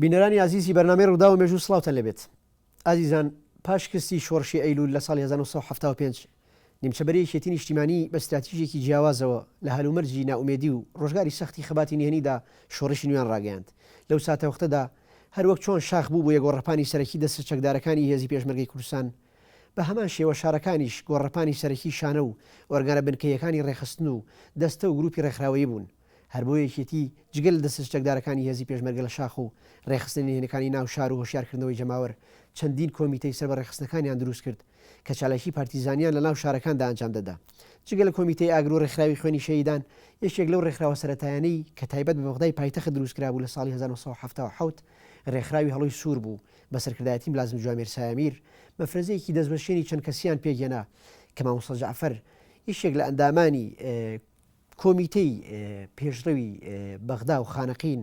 بینەرانی عزیزی بەرنامەی ڕوودا و مێژوو سڵاوتان لەبێت. ئازیزان پاش کەستی شۆڕشی ئەیلول لە ساڵی 1975 نیمچەبەری یەکێتی نیشتیمانی بە استراتیژیەکی جیاوازەوە لە هەلومەرجی ناومێدی و ڕۆژگاری سەختی خەباتی نهێنیدا شۆڕشی نوێن ڕاگەیاند. لەو ساتەوەختەدا هەروەک چۆن شاخ بوو بۆ یەگۆڕەپانی سەرەکی دەست چەکدارەکانی هێزی پێشمەرگەی کوردستان، بە هەمان شێوە شارەکانیش گۆڕەپانی سەرەکی شانە و ئۆرگانە بنکەیەکانی ڕێخستن و دەستە و گروپی ڕێکخراوەیی بوون. هەر بۆ یەکێتی جگەل دەست چەکدارەکانی هێزی پێشمەرگە لە شاخ و ڕێخستنی هێنەکانی ناو شار و هۆشیارکردنەوەی جەماوەر چەندین کۆمیتەی سەر بە ڕێخستنەکانیان دروست کرد کە چالاکی پارتیزانیان لە ناو شارەکاندا ئەنجام دەدا. جگەل کۆمیتەی ئاگر و ڕێکخراوی خوێنی شەیدان یەکێک لەو ڕێکخراوە سەرەتایانەی کە تایبەت بە بەغدای پایتەخت دروستکرا بوو لە ساڵی 1970 ڕێکخراوی هەڵۆی سوور بوو بە سەرکردایەتی ملازم جوامێر سایەمیر مەفرەزەیەکی دەستبەشێنی چەند کەسیان پێگەنا کە مامۆستا جەعفەر یەکێک لە ئەندامانی کۆمیتەی پێشڕەوی بەغدا و خانەقین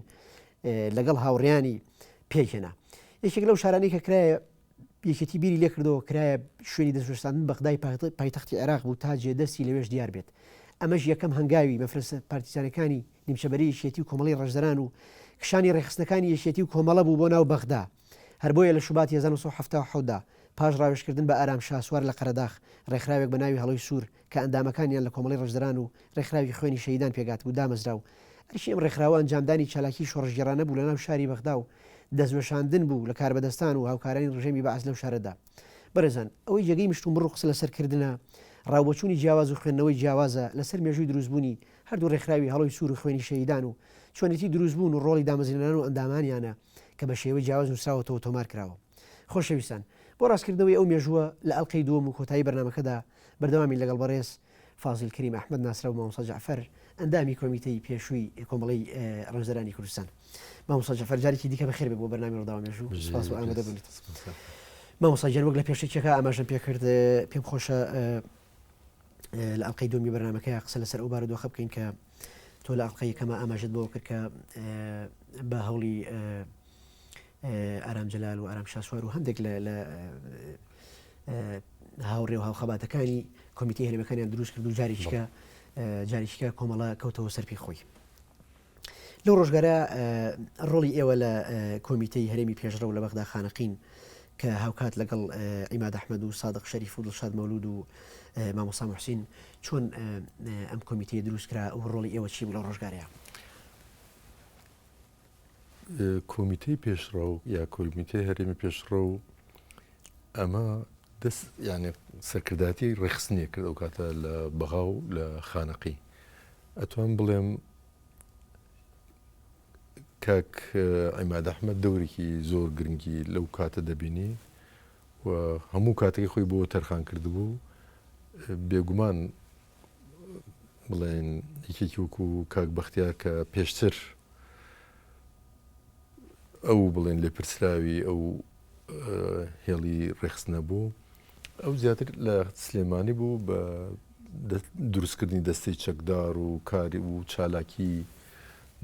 لەگەڵ هاوڕێیانی پێکێنا. یەکێک لەو شارانەی کە کرایە یەکێتی بیری لێ کردەوە کرایە شوێنی دەستبەشاندن بەغدای پایتەختی عێراق بوو تا جێدەستی لەوێش دیار بێت. ئەمەش یەکەم هەنگاوی مەفرەسە پارتیزانەکانی نیمچەبەری یەکێتی و کۆمەڵی ڕەشدەران و کشانی ڕێخستنەکانی یەکێتی و کۆمەڵە بوو بۆ ناو بەغدا. هەر بۆیە لە شوباتی 1970دا پاش ڕاوێژکردن بە ئارام شاسوار لە قەرەداخ ڕێکخراوێک بە ناوی هەڵۆی سوور کە ئەندامەکانیان لە کۆمەڵی ڕەشدەران و ڕێکخراوی خوێنی شەیدان پێگات بوو دامەزرا و ئەرشی ئەم ڕێکخراوە ئەنجامدانی چالاکی شۆڕژگێڕانە بوو لە ناو شاری بەغدا و دەستبەشاندن بوو لە کاربەدەستان و هاوکارانی ڕژێمی بەعەز لەو شارەدا. بەڕێزان ئەوەی جێگەی مشت و مڕ و قسە لەسەرکردنە ڕاوبەچوونی جیاواز و خوێندنەوەی جیاوازە لەسەر مێژووی دروستبوونی هەردوو ڕێکخراوی هەڵۆی سوور و خوێنی شەیدان و چۆنێتی دروستبوون و ڕۆڵی دامەزرێنان و ئەندامانیانە کە بە شێوەی جیاواز نووسراوەتەوە تۆمار کراوە. خۆشەویستان، بۆ ڕاستکردنەوەی ئەو مێژووە لە ئەڵقەی دووەم و کۆتایی بەرنامەکەدا بەردەوامی لەگەڵ بەڕێز فازیل کەریم ئەحمەد ناسرە و مامۆستا جەعفەر ئەندامی کۆمیتەی پێشووی کۆمەڵەی ڕەشدەرانی کوردستان. مامۆستا جەعفەر جارێکی دیکە بەخێر بێت بۆ بەرنامەی ڕوودا و مێژوو. سپاس و ئامادە بنیت. مامۆستا گیان وەک لە پێشێکەکە ئاماژەم پێکرد پێم خۆشە لە ئەڵقەی دووەمی بەرنامەکەی قسە لەسەر ئەو بارودۆخە بکەین کە تۆ لە ئەڵقەی یەکەمە ئاماژەت بۆ کرد کە بە هەوڵی ئارام جەلال و ئارام شاسوار و هەندێک لە هاوڕێ و هاوخەباتەکانی کۆمیتەی هەرێمەکانیان دروست کرد و جاریشکە کۆمەڵە کەوتەوە سەرپی خۆی. لەو ڕۆژگارە ڕۆڵی ئێوە لە کۆمیتەی هەرێمی پێشڕە و لە بەغدا خانەقین کە هاوکات لەگەڵ عیماد ئەحمەد و سادق شەریف و دڵشاد مەولود و مامۆستا موحسین چۆن ئەم کۆمیتەی دروستکرا و ڕۆڵی ئێوە چی بوو لەو ڕۆژگارەیە؟ کۆمیتەی پێشڕە و یا کۆمیتەی هەرێمی پێشڕە و ئەمە دەست یعنی سەرکرداتی ڕێخستنیە کرد ئەو کاتە لە بەغا و لە خانەقی. ئەتوان بڵێم کاک عیماد ئەحمەد دەورێکی زۆر گرنگی لەو کاتە دەبینی و هەموو کاتێکی خۆی بۆ تەرخان کردبوو. بێگومان بڵێن یەکێکی وەکو کاک بەختیار کە پێشتر ئەو بڵێن لێپرسراوی ئەو هێڵی ڕێخستنە بوو، ئەو زیاتر لە سلێمانی بوو بە دروستکردنی دەستەی چەکدار و کاری و چالاکی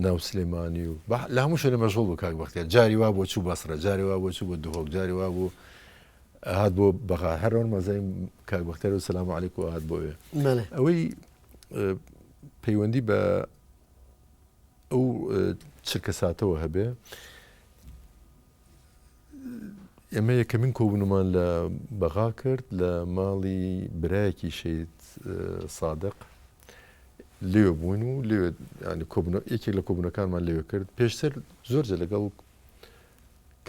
ناو سلێمانی و لە هەموو شوێنە مەشغوڵ بوو کاک بەختیار. جاری وا بۆ چوو بەسرە، جاری وا بۆ چوو بۆ دوهۆک، جاری وا بوو هات بۆ بەغا. هەرەوەن مەزای کاک بەختیار و سەلام عەلەیکم و هات بۆوێ. ئەوەی پەیوەندی بە ئەو چرکە ساتەوە هەبێ، ئێمە یەکەمین کۆبوونمان لە بەغا کرد لە ماڵی برایەکی شەید سادق. لێوە بوون و لێوێ یەکێک لە کۆبوونەکانمان لێوە کرد. پێشتر زۆرجە لەگەڵ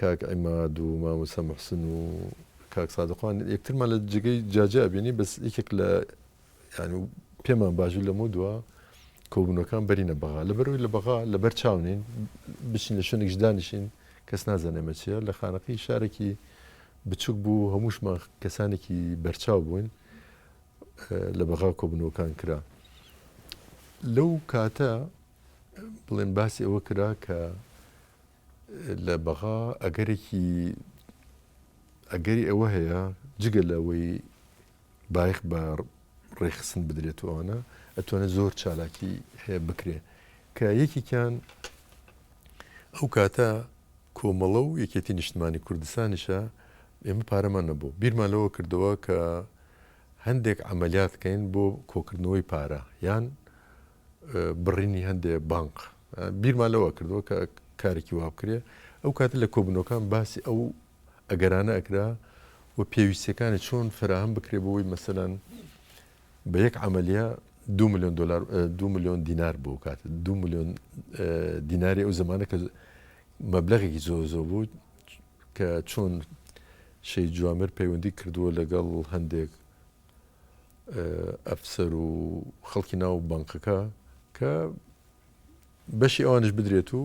کاک عیماد و مامۆستا موحسین و کاک سادقوان یەکترمان لە جگەی جاجا بینی، بەس یەکێک لە پێمان باشوو لەمە دووە کۆبوونەکان بەرینە بەغا. لەبەرەوەی لە بەغا لەبەر چاونین بچین لە شوێنێک دانیشین کەس نازانێمە چیە. لە خانەقی شارێکی بچووک بوو، هەمووشمان کەسانێکی بەرچاو بووین، لە بەغا کۆبوونەوەکان کرا. لەو کاتە بڵێن باسی ئەوە کرا کە لە بەغا ئەگەری ئەوە هەیە جگە لەوەی بایخ بە ڕێخستن بدرێتەوەوانە ئەتوانێت زۆر چالاکی هەیە بکرێ کە یەکێکیان ئەو کاتە کۆمەڵە و یەکێتی نیشتمانی کوردستانیشە. ئێمە پارەمان نەبوو، بیرمان لەوە کردەوە کە هەندێک عملیات بکەین بۆ کۆکردنەوەی پارە یان بڕینی هەندێک بانک. بیرمان لەوە کردەوە کە کارێکی وا بکرێ. ئەو کاتە لە کۆبنەوەکان باسی ئەو ئەگەرانە ئەکرا و پێویستەکانی چۆن فراهم بکرێ بۆی مەسەلاً بە یەک عملیە 2 ملیۆن دلار 2 ملیۆن دینار بۆ کاتە 2 ملیۆن دیناری ئەو زمانە کە مەبلەغێکی زۆر بوو کە چۆن شەی جوامێر پەیوەندی کردووە لەگەڵ هەندێک ئەفسەر و خەڵکی ناو بانقەکە کە بەشی ئەوانش بدرێت و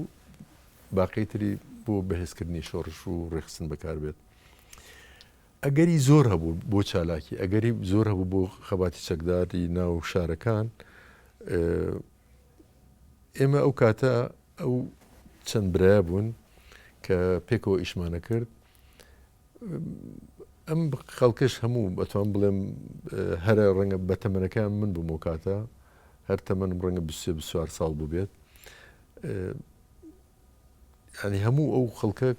باقی تری بۆ بەهێزکردنی شۆڕش و ڕێخستن بەکار بێت. ئەگەری زۆر هەبوو بۆ چالاکی ئەگەری زۆر هەبوو بۆ خەباتی چەکداری ناو شارەکان ئێمە ئەو کاتە ئەو چەند برایە بوون کە پێکەوە ئیشمانە کرد ئەم خەڵکش هەموو ئەتوان بڵێم هەرە ڕەنگە بە تەمەنەکان من بووم و کاتە هەر تەمەنم ڕەنگە 24 ساڵ بوو بێت ینی هەموو ئەو خەڵکە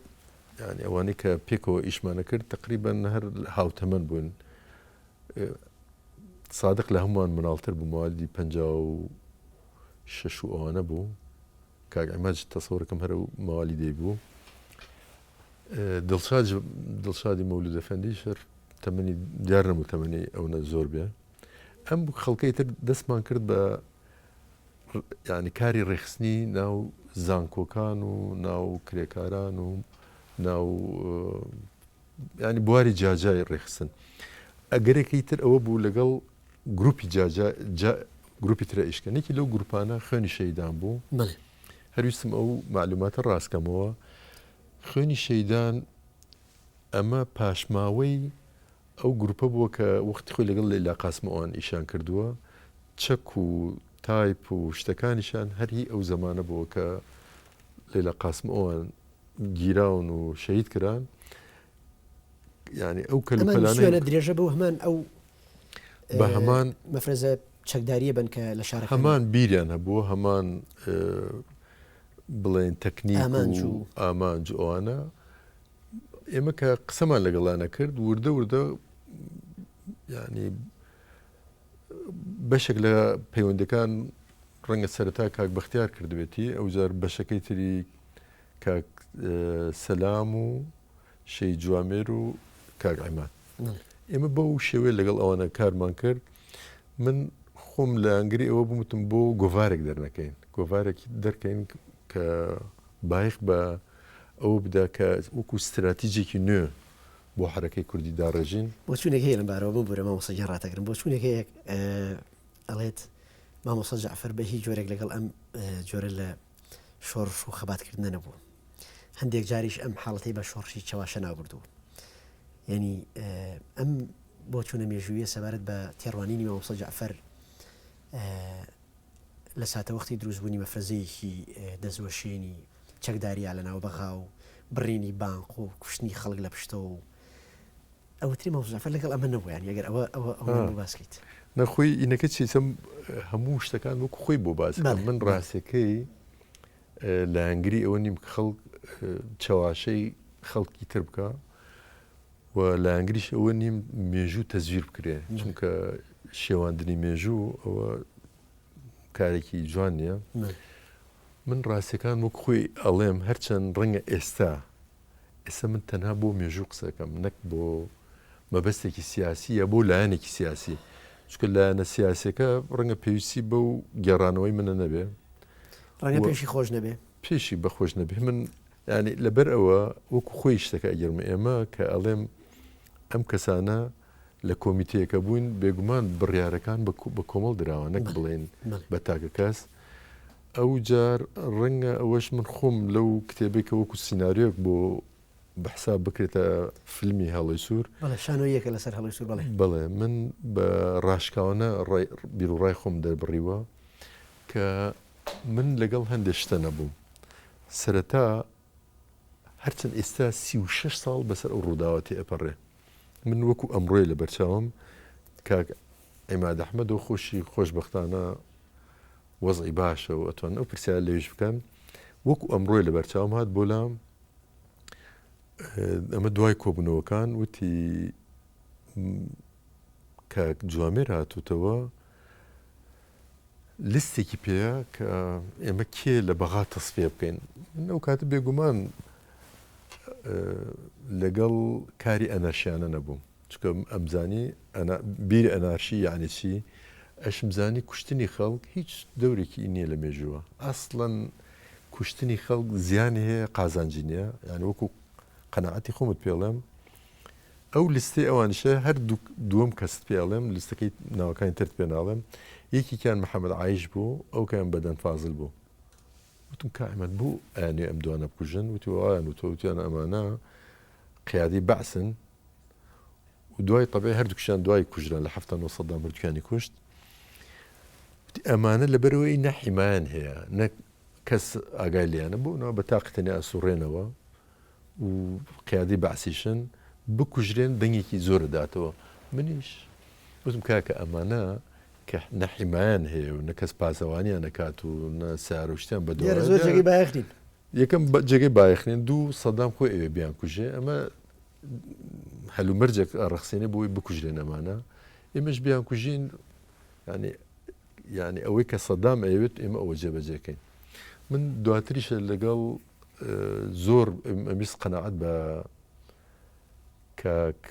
ینی ئەوانەی کە پێکەوە ئیشمانە کرد تقریبان هەر هاوتەمەن بوون سادق لە هەمووان مناڵتر بوو ماوەی 56 ئەوانە بوو کاک ئەمەج تەسەوڕەکەم هەرە ماوەی دەی بوو دڵشادی مەولود ئەفەندی شەر تەمەنی دیار نەبوو تەمەنی ئەوە زۆر بێ ئەم خەڵکەی تر دەستمان کرد بە ینی کاری ڕێخستنی ناو زانکۆکان و ناو کرێکاران و ناو ینی بواری جاجای ڕێخستن ئەگەرێکی تر ئەوە بوو لەگەڵ گروپی گروپی ترە ئیشکەنێکی لەو گروپانە خوێنی شەیدان بوو هەرویستم ئەو معلوماتە ڕاستکەمەوە خوێنی شەیدان ئەمە پاشماوەی ئەو گروپە بووە کە وەختی خۆی لەگەڵ لەیلا قاسمەوان ئیشان کردووە چەک و تایپ و شتەکانیشان هەری ئەو زمانە بووە کە لەیلا قاسمەوان گیراون و شەهید کران ینی ئەو کەلمەلانە درێژە بەو هەمان ئەو بە هەمان مەفرەزە چەکداریە بن کە لە شارەکە هەمان بیریان هەبووە هەمان بڵێن تەکنیک و ئامانج ئەوانە ئێمە کە قسەمان لەگەڵانە کرد وردە ینی بەشێک لە پەیوەندەکان ڕەنگە سەرەتا کاک بەختیار کردوێتی ئەو جار بەشەکەی تری کاک سەلام و شەی جوامێر و کاک عیماد ئێمە بەو شێوەیە لەگەڵ ئەوانە کارمان کرد من خۆم لە ئەنگری ئەوە بمتم بۆ گۆڤارێک دەرنەکەین گۆڤارێکی دەرکەین کە بایخ بە ئەو بدا کە وەکو استراتیجێکی نوێ بۆ حرەکەی کوردی داڕێژین بۆ چونێک هەیە لەم بارەوە ببوورە مامۆستا ڕاتەگرم بۆ چونێک هەیە ئەڵێت مامۆستا جەعفەر بە هیچ جۆرێک لەگەڵ ئەم جۆرە لە شۆڕش و خەباتکردنە نەبوو هەندێک جاریش ئەم حاڵەتەی بە شۆڕشی چەواشە نابردووە یعنی ئەم بۆ چوونە مێژوویە سەبارەت بە تێڕوانینی مامۆستا جەعفەر لە ساتە وەختی دروستبوونی مەفرەزەیەکی دەستوەشێنی چەکداریا لە ناو بەغا و بڕینی بانق و کوشتنی خەڵک لە پشتەوە و ئەوتری مامۆستا جەعفەر لەگەڵ ئەمە نەبوو ینی ئەگەر ئەوە باسکەیت نەخۆی ئینەکە چیتم هەموو شتەکان وەکو خۆی بۆ باس من ڕاستەکەی لە هەنگری ئەوە نیم خەڵک چەواشەی خەڵکی تر بکە و لە ئەنگریش ئەوە نیم مێژوو تەزویر بکرێ چونکە شێواندنی مێژوو ئەوە کارێکی جوان نییە من ڕاستیەکان وەک خۆی ئەڵێم هەرچەند ڕەنگە ئێستا من تەنها بۆ مێژوو قسەکەم نەک بۆ مەبەستێکی سیاسی یا بۆ لایەنێکی سیاسی چونکە لایەنە سیاسەکە ڕەنگە پێویستی بەو گێڕانەوەی منە نەبێ ڕەنگە پێشی خۆش نەبێ پێشی بەخۆش نەبێ من ینی لەبەر ئەوە وەکو خۆی شتەکە ئەگەرمە ئێمە کە ئەڵێم ئەم کەسانە لە کۆمیتەیەکە بووین بێگومان بڕیارەکان بە کۆمەڵ دراوە نەک بڵێن بە تاکە کەس ئەو جار ڕەنگە ئەوەش من خۆم لەو کتێبێکە وەکو سیناریۆک بۆ بەحساب بکرێتە فیلمی هەڵی سوور شانۆیەکە لەسەر هەڵی سوور بڵێ من بە ڕاشکاوانە بیرروڕای خۆم دەربڕیوە کە من لەگەڵ هەندێک شتە نەبووم سەرەتا هەرچەند ئێستا 36 ساڵ بەسەر ئەو ڕووداوەتی ئەپەڕێ من وەکو ئەمڕۆی لە بەرچاوم کاک عیماد ئەحمەد و خۆشبەختانە وەزعی باشە و ئەتوان ئەو پرسیار لێش بکەن وەکو ئەمڕۆی لە بەرچاوم هات بۆ لام ئەمە دوای کۆبوونەوەکان وتی کاک جوامێر هاتوتەوە لیستێکی پێەیە کە ئێمە کێ لە بەغا تەسفیە بکەین ئەو کاتە بێگومان لەگەڵ کاری ئەنەرشیانە نەبووم چکە ئەمزانی بیر ئەنارشی یعنی چی ئەشمزانی کوشتنی خەڵک هیچ دەورێکی نییە لە مێژووە ئەسڵەن کوشتنی خەڵک زیانی هەیە قازانجی نییە یعنی وەکو قەنەعەتی خۆمت پێڵێم ئەو لیستی ئەوانشە هەر دووەم کەست پێڵێم لیستەکەی ناوەکانی ترت پێ ناڵێم یەکیان محەممەد عایش بوو ئەو کەیان بەدەن فازل بوو وتم کائمەت بوو ئەیانێ ئەم دوانە بکوژن وتی وایان و تۆوتیان ئەمانە قیادی بەعسن و دوای طبعی هەردووکشیان دوای کوژران لە 1970 سەدام هەردووکیانی کوشت ئەمانە لەبەرەوەی نەحیمان هەیە نەک کەس ئاگای لیانە بوونەوە بە تاقیتەنیا ئەسوڕێنەوە و قیادی بەعسیشن بکوژرێن دەنگێکی زۆر داتەوە منیش وتم کاکە ئەمانە کە نەحیمان هەیە و نەکەس پاسەوانیان نەکات و نە سارۆشتیان بە زۆر جێگەی بایەخنین یەکەم جێگەی بایەخنین دوو سەدام خۆی ئەوێ بیان کوژێ ئەمە هەلومەرجێک ئاڕەخسێنێ بۆی بکوژرێن ئەمانە ئێمەش بیان کوژین یعنی ئەوەی کە سەدام ئەوێت ئێمە ئەوە جێبەجێکەین من دواتریشە لەگەڵ زۆر ئەمیست قەنەعەت بە کاک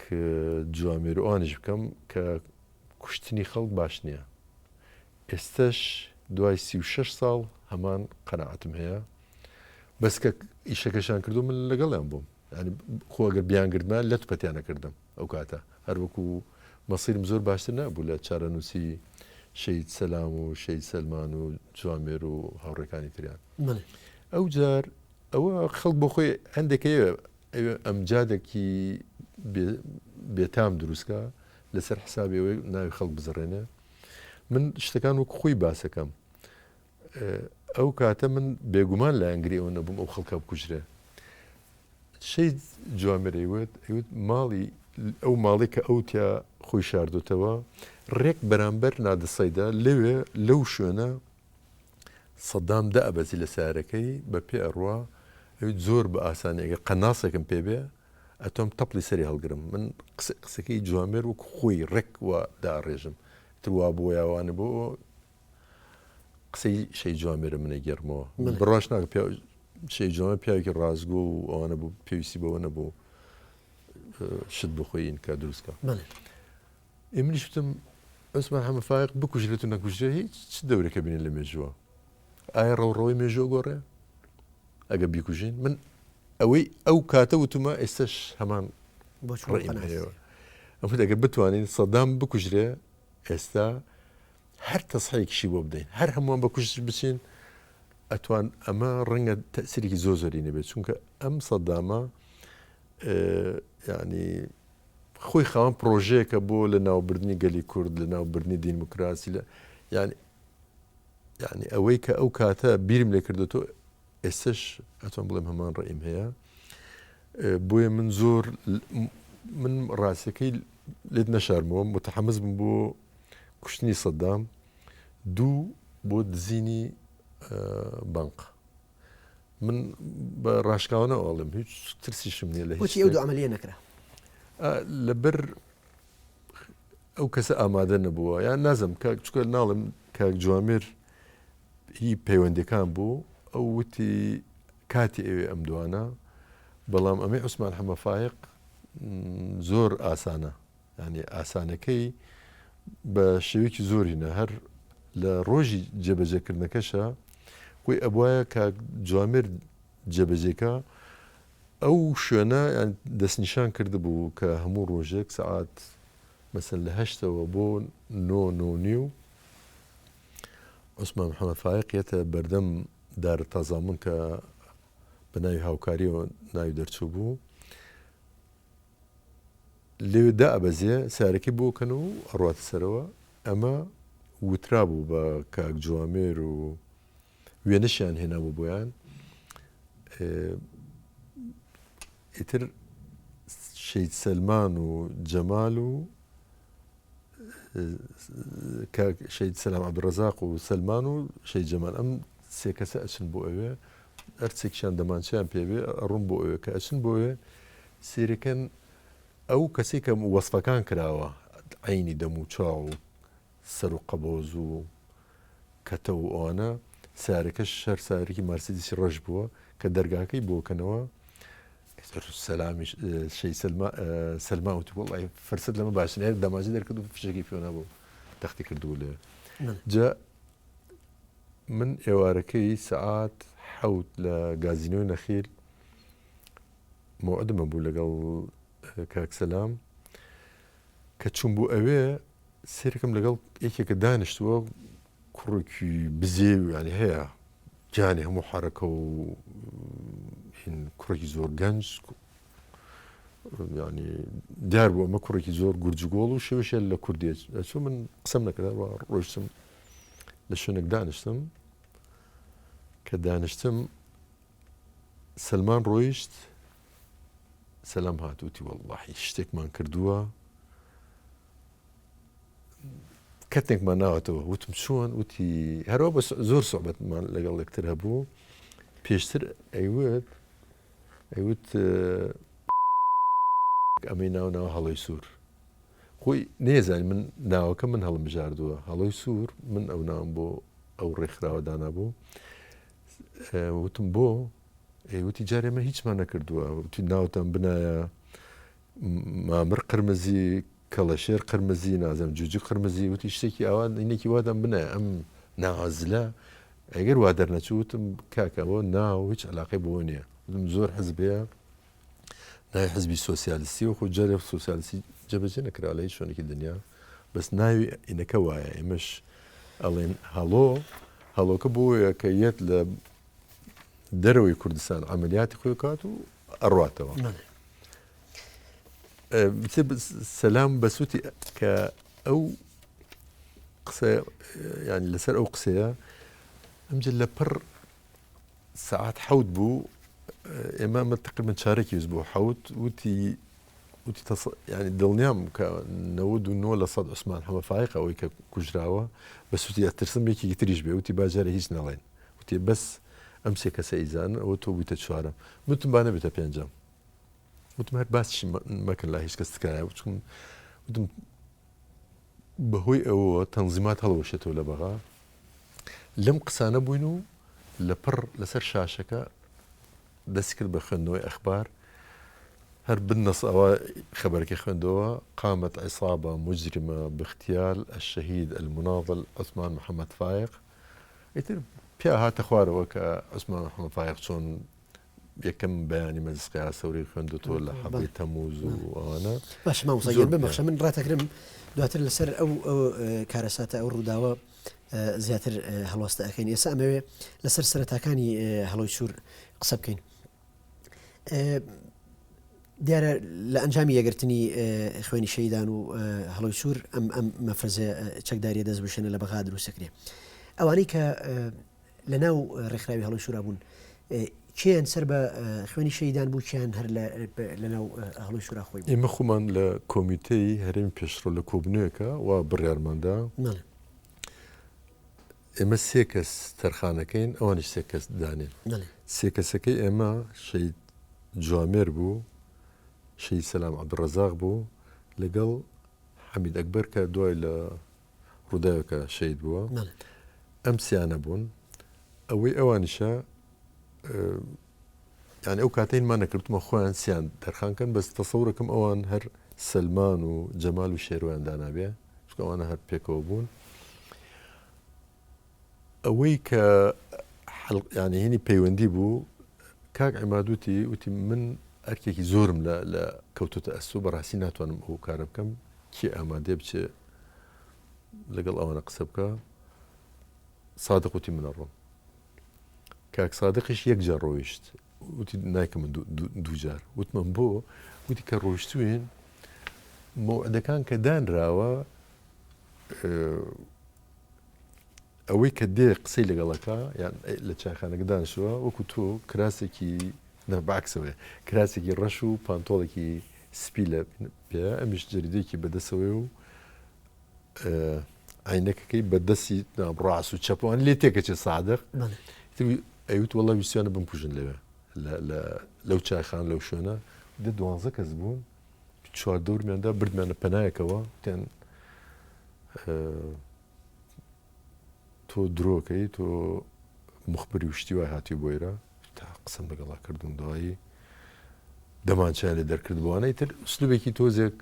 جوامێروانش بکەم کە کوشتنی خەڵک باش نییە ئێستش دوای 36 ساڵ هەمان قەنەعەتم هەیە بەس کە ئیشەکەشان کردو من لەگەڵیان بووم ینی خۆگەر بیانگردمان لە توپەتیانە کردم ئەو کاتە هەروەکو مەسیرم زۆر باشتر نەبوو لە چارەنووسی شەید سەلام و شەید سەلمان و جوامێر و هاوڕێکانی تریان ئەو جار ئەوە خەڵک بۆ خۆی هەندێکەیە ئەمجادێکی بێتام دروستکە لەسەر حسابەوەی ناوی خەڵک بزڕێنێ من شتەکان وەک خۆی باسەکەم ئەو کاتە من بێگومان لە ئەنگری ئەوە نەبووم ئەو خەڵکە بکوژرێ شەید جوامێرەیوت ماڵی ئەو ماڵی کە ئەوتیا خۆی شاردوتەوە ڕێک بەرامبەر نادەسەیدا لەوێ لەو شوێنە سەدام دەئەبەزی لە سارەکەی بە پێ ئەڕوا ئەویت زۆر بە ئاسانی ئەگەر قەناسێکم پێبێ ئەتۆم تەپڵی سەری هەڵگرم من قسەکەی جوامێر وەک خۆی ڕێک وە داڕێژم تروا بۆ یاوانە بۆ قسەی شەی جوامێرە منە گەرمەوە بڕاش ناکە شەی جوامێر پیاوێکی ڕازگۆ و ئەوانە بوو پێویستی بەوە نەبوو شت بخۆین کە دروستکە ئێمنیش وتم عوسمان حەمەفایق بکوژرێت و نەکوژرێ هیچ چ دەورێکە بینێن لە مێژووە ئایا ڕەوڕەوەی مێژووە گۆڕێ ئەگە بیکوژین من ئەوەی ئەو کاتە وتمە ئێستش هەمان ڕێیم هەیەوە ئەم ئەگەر بتوانین سەدام بکوژرێ ئێستا هەر تەسحەیەکیشی بۆ بدەین هەر هەمووان بە کوشت بچین ئەتوان ئەمە ڕەنگە تەسیرێکی زۆری نەبێت چونکە ئەم سەدامە ینی خۆی خاوەن پرۆژەیەکە بۆ لە ناوبردنی گەلی کورد لە ناوبردنی دیموکراسی لە ینی ئەوەی کە ئەو کاتە بیرم لێ کردێتەوە ئێستش ئەتوان بڵێم هەمان ڕێیم هەیە بۆیە من زۆر من ڕاستیەکەی لێت نەشارمەوە متحەمس بم بۆ کوشتنی سەدام دوو بۆ دزینی بانق من بە ڕاشکاوانە ئاڵم هیچ ترسیشم نییە لە هیچ ئەو دوو ئەمەلیە نەکرا لەبەر ئەو کەسە ئامادە نەبووە یان نازم چکە ناڵم کاک جوامێر هی پەیوەندەکان بوو ئەو وتی کاتی ئەوێ ئەم دوانە بەڵام ئەمەی عوسمان حەمەفایق زۆر ئاسانە ینی ئاسانەکەی بە شێوەیەکی زۆرینە هەر لە ڕۆژی جێبەجێکردنەکەشە خۆی ئەبوایە کاک جوامێر جێبەجێکە ئەو شوێنە دەستنیشان کرده بوو کە هەموو ڕۆژێک سەعات مەسەن لە 8ەوە بۆ 9:09 عوسمان حەمەفایق یەتە بەردەم دارە تازامون کە بە ناوی هاوکاریەوە ناوی دەرچوو بوو لێوێ دائەبەزێ سارەکەی بۆ کەن و ئەڕواتە سەرەوە ئەمە وترا بوو بە کاک جوامێر و وێنەشیان هێنا بوو بۆیان ئیتر شەید سەلمان و جەمال و شەید سەلام عەبدوڕەزاق و سەلمان و شەید جەمال ئەم سێ کەسە ئەچن بۆ ئەوێ هەرچێکیان دەمانچیان پێبێ ئەڕوون بۆ ئەوێ کە ئەچن بۆ ئەوێ سیرەکەن ئەو کەسی کە وەسفەکان کراوە عینی دەم و چاو و سەر و قەبۆز و کەتە و ئەوانە سارەکەش هەر سارێکی مارسیدیسی ڕەش بووە کە دەرگاکەی بۆکەنەوە سەلامی شەی سەلمان وتی وەڵی فرسەت لەمە باشن هەر داماژی دەرکرد و فشێکی پێوەنا بوو تەختی کردو لێ جا من ئێوارەکەی سەعات حەوت لە گازینۆی نەخیل موعدمە بوو لەگەڵ کاک سەلام کە چوون بوو ئەوێ سێرەکەم لەگەڵ یەکێکە دانیشتووە کوڕێکی بزێ ینی هەیە جانی هەموو حرەکە و کوڕێکی زۆر گەنج ینی دیار بوو ئەمە کوڕێکی زۆر گورجگۆڵ و شێوەشە لە کوردێت چوو من قسەم نەکرا ڕۆیشتم لە شوێنێک دانیشتم کە دانیشتم سلمان ڕۆیشت سەلام هاتووتی وەڵڵاهی شتێکمان کردووە کەتێکمان ناوەتەوە وتم چۆن وتی هەرەوە بە زۆر سوحبەتمان لەگەڵ یەکتر هەبوو پێشتر ئەیوت ئەمەی ناو هەڵۆی سوور خۆی نێزانانی من ناوەکە من هەڵمژاردووە هەڵۆی سوور من ئەو ناوم بۆ ئەو ڕێکخراوە دانابوو وتم بۆ وتی جارێ ئێمە هیچمان نەکردووە وتی ناوتان بنایە مامر قرمزی کەڵەشێر قرمزی نازەم جوجو قرمزی وتی شتێکی ئەوان اینێکی وادەم بنایە ئەم ناوازلە ئەگەر وا دەرنەچوتم کاکەەوە ناو هیچ علاقی بۆ نییە وتم زۆر حزبەیە ناوی حزبی سۆسیالیستی و خۆ جارێ سۆسیالیستی جەبەجێ نەکرا لە هیچ شوێنێکی دنیا بەس ناوی ئینەکە وایە ئێمەش ئەڵێن هەڵۆکە بۆیە کە یەت لە دەرەوەی کوردستان ئەمەلیاتی خۆی کات و ئەڕاتەوە سەلام بەسووتی کە ئەو قسە ینی لەسەر ئەو قسەیە ئەمجل لە پڕ سەعات حەوت بوو ئێمە ئەمە تقریبا چارەکی ویست بوو حەوت وتی ینی دڵنیام کە 99% عوسمان حەمەفایق ئەوەی کە کوژراوە بەسووتی ئەترسم یەکێکی تریش بێ وتی باجارە هیچ نەڵێن وتی بەس ئەم سێ کەسە ئیزان ئەوە تۆ بوویتە چوارەم وتم با نەبێتە پێنجەم وتم هەر باسیشی مەکەن لا هیچ کەس تکایە وتم بەهۆی ئەوە تەنزیمات هەڵەوەشێتەوە لە بەغا لەم قسانە بووین و لە پڕ لەسەر شاشەکە دەست کرد بە خوێندنەوەی ئەخبار هەر بالنص ئەوە خبرێکی خوێندەوە قامت عصابة مجرمة باغتيال الشهيد المناضل عثمان محمد فايق ئیتر پیا هاتە خوارەوە کە عوسمان محەممەد فایق چۆن یەکەم بەیانی مەجلس قیاس سەوری خوێندوتۆ لە حەبی تەمووز و ئەوانە باش مامۆستاگەر ببەخشە من ڕاتەکرم دواتر لەسەر ئەو کارەساتە ئەو ڕووداوە زیاتر هەڵوەستە ئەەکەین ئێستا ئەمەوێ لەسەر سەرەتاکانی هەڵۆی سوور قسە بکەین دیارە لە ئەنجامی یەگرتنی خوێنی شەیدان و هەڵۆی سوور ئەم مەفرزە چەکداریە دەست بشێنە لە بەغا دروستەکرێ ئەوانەی کە لە ناو ڕێکخراوی هەڵۆی سوورا بوون کێن سەر بە خوێنی شەیدان بوو کیان هەر لە ناو هەڵۆی سوورا خۆی ئێمە خۆمان لە کۆمیتەی هەرێمی پێشڕۆ لە کۆبنوویەکە و بڕیارماندا ئێمە سێ کەس تەرخانەکەین ئەوانش سێ کەس دانێن سێ کەسەکەی ئێمە شەید جوامێر بوو شەید سەلام عەبدوڕەزاق بوو لەگەڵ حەمید ئەکبەر کە دوای لە ڕووداوەکە شەید بووە ئەم سیانە بوون ئەوەی ئەوانیشە یعنی ئەو کاتەینمان نەکردمە خۆیان سیان دەرخانکەن بەس تەسەورەکەم ئەوان هەر سەلمان و جەمال و شێروان دانابێ چونکە ئەوانە هەر پێکەوە بوون ئەوەی کە ینی هینی پەیوەندی بوو کاک عیمادوتی وتی من ئەرکێکی زۆرم لە کەوتوتە ئەستوو بەڕاستی ناتوانم ئەو کارە بکەم کێ ئامادێ بچێ لەگەڵ ئەوانە قسە بکە سادق وتی منە ڕۆم کاک سادقیش یەک جار ڕۆیشت وتی نایکە من دوو جار وتمەم بۆ وتی کە ڕۆیشتوین مەوعدەکان کە دانراوە ئەوەی کە دێ قسەی لەگەڵەکە یان لە چاخانەکە دانیشتووە وەکو تۆ کراسێکی نەبعکسەوەی کراسێکی ڕەش و پانتۆڵێکی سپی لە پێ ئەمیش جەریدەیەکی بەدەسەوەی و عینەکەکەی بەدەستی ڕاست و چەپوان لێ تێکەچێ سادق ئەوت وەڵا ویسیانە بمپوژن لەوێ لەو چاخان لەو شوێنە دە 12 کەس بوون چوار دەورمیاندا بردمیانە پەنایەکەوە تیان تۆ درۆکەی تۆ مخبری وشتی وای هاتی بۆیرە تا قسم لەگەڵا کردوم دوایی دەمانچیان لێ دەرکردبووانەی تر سلوبێکی تۆزێک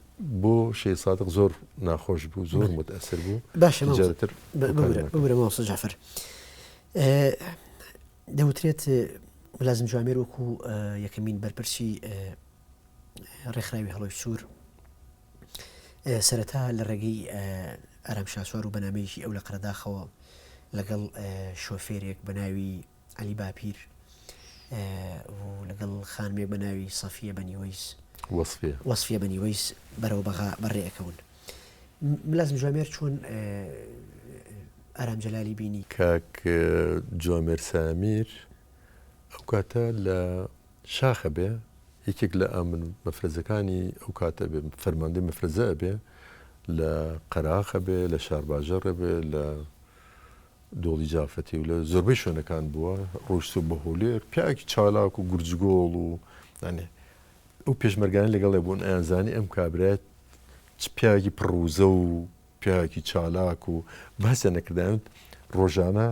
بۆ شێ سادق زۆر ناخۆش بوو زۆر متەسر بوو باشە ببرە ماوەسە جعفەر دەوترێت ملازم جوامێر وەکو یەکەمین بەرپرسی ڕێکخراوی هەڵۆی سوور سەرەتا لە ڕێگەی ئارام شاسوار و بەنامەیەکی ئەو لە قەرداخەوە لەگەڵ شۆفێرێک بە ناوی عەلی باپیر و لەگەڵ خانمێک بە ناوی سەفیە بەنیوەیس وەسفیە بەنیوەیس بەرەو بەغا بەڕێەکەون ملازم جوامێر چۆن ئارام جەلالی بینی کاک جوامێر سامیر ئەو کاتە لە شاخە بێ یەکێک لە ئامن مەفرەزەکانی ئەو کاتە بێ فەرماندەی مەفرەزە بێ لە قەراخە بێ لە شارباژەڕە بێ لە دۆڵی جافەتی و لە زۆربەی شوێنەکان بووە ڕۆژسو بە هۆلێر پیاکی چالاک و گورجگۆڵ و ئەو پێشمەرگانی لەگەڵێ بوون ئەیانزانی ئەم کابرێت پیاکی پڕوزە و پیاکی چالاک و باسییان نەکردایت ڕۆژانە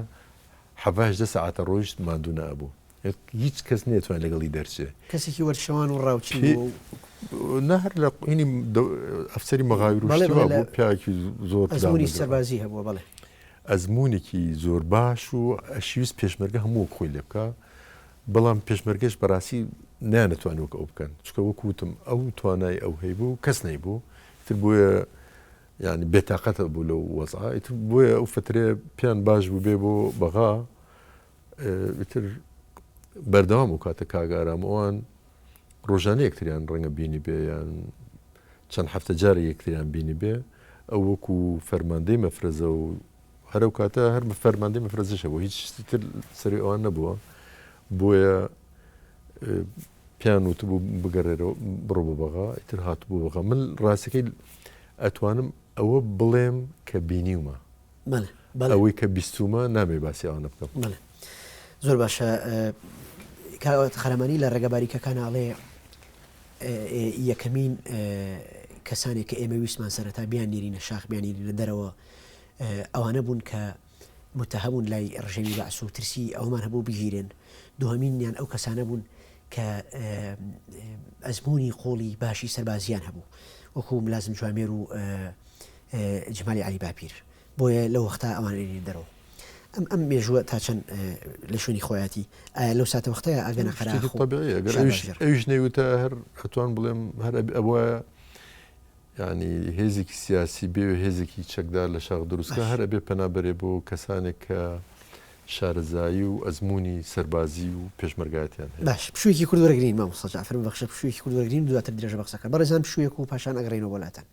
حەڤدە ساعتە ڕۆژ ماندوو نابوو هیچ کەس نێتوان لەگەڵی دەرچێ کەسێکی وەرشەوان و ڕاوچی نهر لە قینی ئەفسەری مەغاوی ڕۆژتیوا بوو پیاکی زۆر ئەزمموی سەربازی هەبووە بەڵێ ئەزمموونێکی زۆر باش و ئەشیویست پێشمەرگە هەموو خۆی لێ بکە بەڵام پێشمەرگەش بەڕاستی نیانەتوانوەکە ئەو بکەن چکە وەکوتم ئەو توانای ئەو هەیبوو کەس نەیبوو تر بۆیە ینی بێتاقەتە بوو لەو وەزعا ئیتر بۆیە ئەو فترێ پیان باش بوو بێ بۆ بەغا ئیتر بەردەوام و کاتە کاگارام ئەوان ڕۆژانە یەکتریان ڕەنگە بینی بێ یان چەند هەفتە جارە یەکتریان بینی بێ ئەو وەکو فەرماندەی مەفرەزە و هەرو کاتە هەر فەرماندەی مەفرەزەشە بۆ هیچ تر سەری ئەوان نەبووە بۆیە پیان وتبوو بگەڕێرەوە بڕۆ بۆ بەغا ئیتر هاتبوو بەغا من ڕاستەکەی ئەتوانم ئەوە بڵێم کە بینیومە ئەوەی کە بیستومە نامێ باسی ئەوانە بکەم زۆر باشە خەرەمانی لە ڕێگەباریکەکاناڵێ یەکەمین کەسانێک کە ئێمە ویسمان سەرەتا بیان نیرینە شاخ بیانیری لە دەرەوە ئەوانە بوون کە متهەبوون لای ڕژەمی بەعس و ترسی ئەومان هەبوو بگیرێن دوهەمینیان ئەو کەسانە بوون کە ئەزمموی قۆڵی باشی سەربازیان هەبوو وەکو ملازم جوامێر و جمالی عەلی باپیر بۆیە لەو وەختا ئەوان لێنین دەرەوە ئەم مێژووە تا چەند لە شوێنی خۆیاتی لەو ساتە وەختەیە ئاگەنە خەراخ ئەویش نەیوتە هەر ئەتوان بڵێم هەر ئەوە ینی هێزێکی سیاسی بێ و هێزێکی چەکدار لە شاخ دروستکە هەر ئەبێ پەنابەرێ بۆ کەسانێک کە شارەزایی و ئەزمموی سەربازی و پێشمەرگاتیان باش پشوویەکی کورد وەرەگرین مامۆستا جعفەر بەخشە پشوویەکی کورد وەرگرین دواتر درێژە بەقسەکە بەڕێزان پشوویەک و پاشان ئەگەڕێنەوە وڵاتان